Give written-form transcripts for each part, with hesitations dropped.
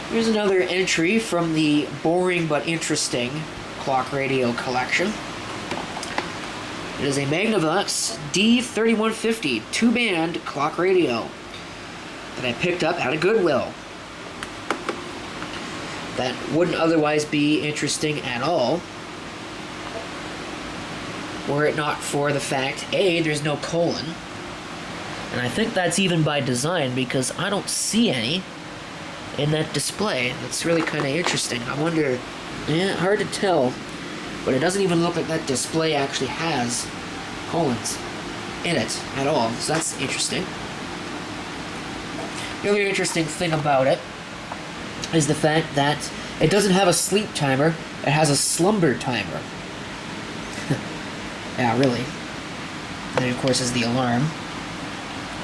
Here's another entry from the boring but interesting clock radio collection. It is a Magnavox D-3150 two-band clock radio that I picked up at a Goodwill. That wouldn't otherwise be interesting at all, were it not for the fact, A, there's no colon, and I think that's even by design because I don't see any in that display. That's really kind of interesting. I wonder, yeah, hard to tell, but it doesn't even look like that display actually has colons in it at all, so that's interesting. The other interesting thing about it is the fact that it doesn't have a sleep timer, it has a slumber timer. Yeah, really. And then, of course, is the alarm.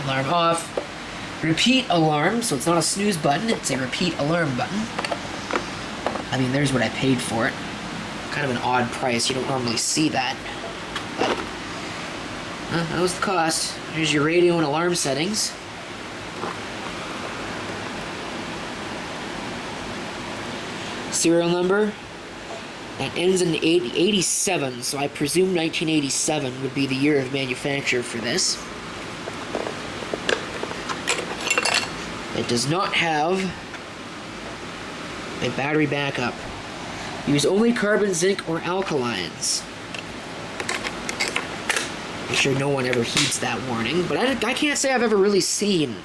Alarm off. Repeat alarm, so it's not a snooze button, it's a repeat alarm button. I mean, there's what I paid for it. Kind of an odd price, you don't normally see that. But, that was the cost. Here's your radio and alarm settings. Serial number. That ends in 87, so I presume 1987 would be the year of manufacture for this. It does not have a battery backup. Use only carbon, zinc, or alkalines. I'm sure no one ever heeds that warning, but I can't say I've ever really seen,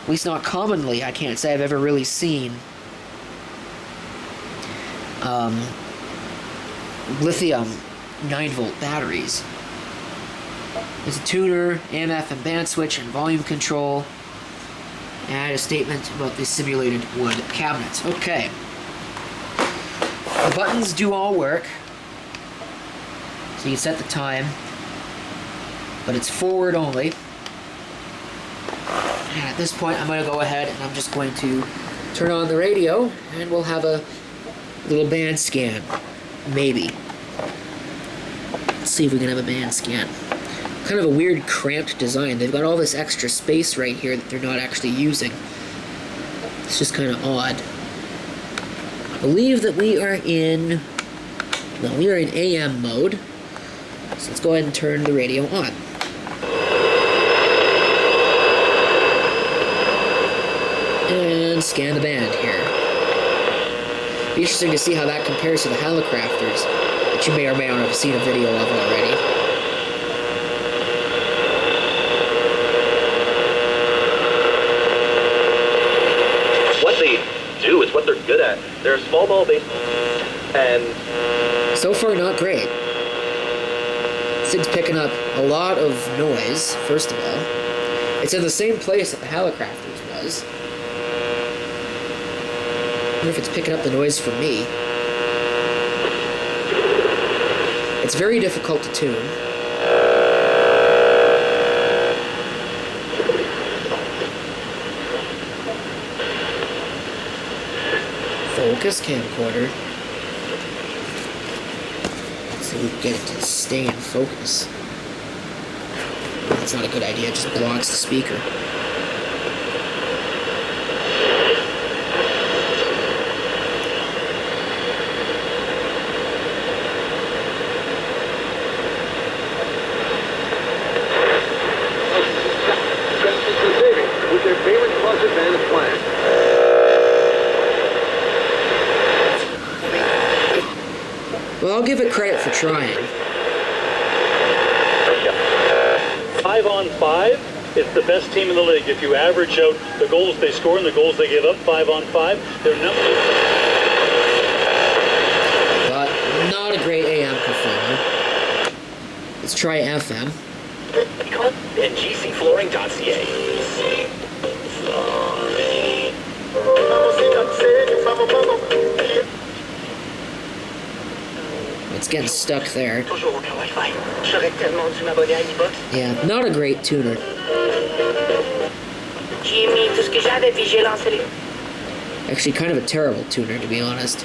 at least not commonly, I can't say I've ever really seen lithium 9-volt batteries. There's a tuner, AM/FM and band switch, and volume control, and a statement about the simulated wood cabinet. Okay. The buttons do all work. So you set the time, but it's forward only. And at this point, I'm going to go ahead and I'm just going to turn on the radio, and we'll have a little band scan. Maybe. Let's see if we can have a band scan. Kind of a weird, cramped design. They've got all this extra space right here that they're not actually using. It's just kind of odd. I believe that we are in... No, we are in AM mode. So let's go ahead and turn the radio on. And scan the band here. Be interesting to see how that compares to the Hallicrafters that you may or may not have seen a video of already. What they do is what they're good at. They're a small ball base, and so far, not great. This thing's picking up a lot of noise, first of all. It's in the same place that the Hallicrafters was. I wonder if it's picking up the noise from me. It's very difficult to tune. Focus camcorder. Let's see if we can get it to stay in focus. That's not a good idea, it just blocks the speaker. Well, I'll give it credit for trying. 5 on 5 is the best team in the league. If you average out the goals they score and the goals they give up, 5 on 5, they're number. But not a great AM performer. Let's try FM. and gcflooring.ca. It's getting stuck there. Yeah, not a great tuner. Actually, kind of a terrible tuner, to be honest.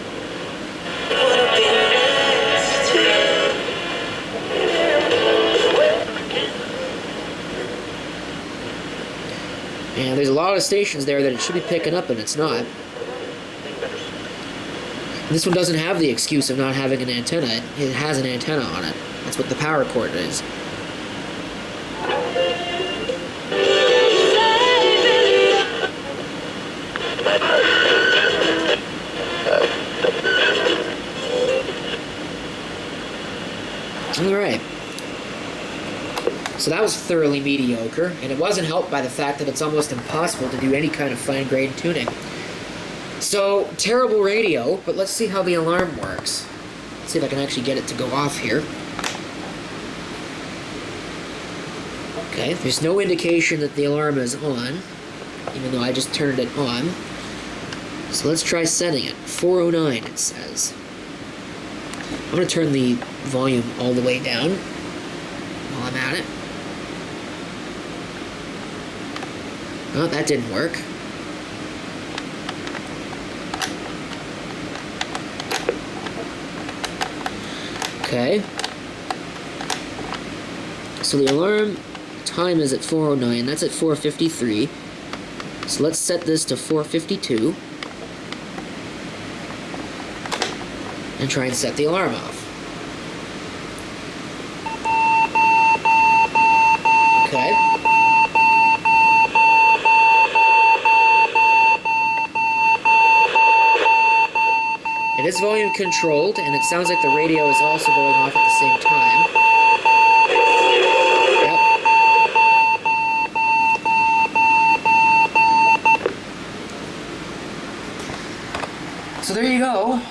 And there's a lot of stations there that it should be picking up, and it's not. This one doesn't have the excuse of not having an antenna. It has an antenna on it. That's what the power cord is. Alright. So that was thoroughly mediocre, and it wasn't helped by the fact that it's almost impossible to do any kind of fine-grained tuning. So, terrible radio, but let's see how the alarm works. Let's see if I can actually get it to go off here. Okay, there's no indication that the alarm is on, even though I just turned it on. So let's try setting it. 409 it says. I'm going to turn the volume all the way down while I'm at it. Oh, that didn't work. Okay. So the alarm time is at 4:09. That's at 4:53. So let's set this to 4:52. And try and set the alarm off. Okay. It is volume controlled, and it sounds like the radio is also going off at the same time. Yep. So there you go.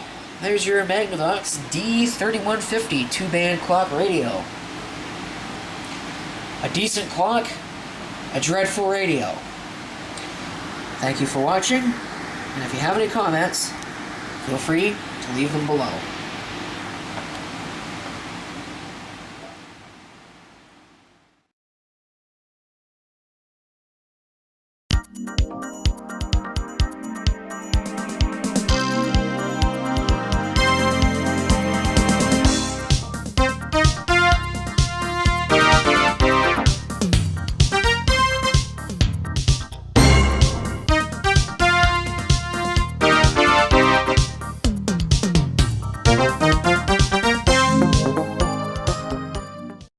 There's your Magnavox D-3150 two-band clock radio. A decent clock, a dreadful radio. Thank you for watching, and if you have any comments, feel free to leave them below.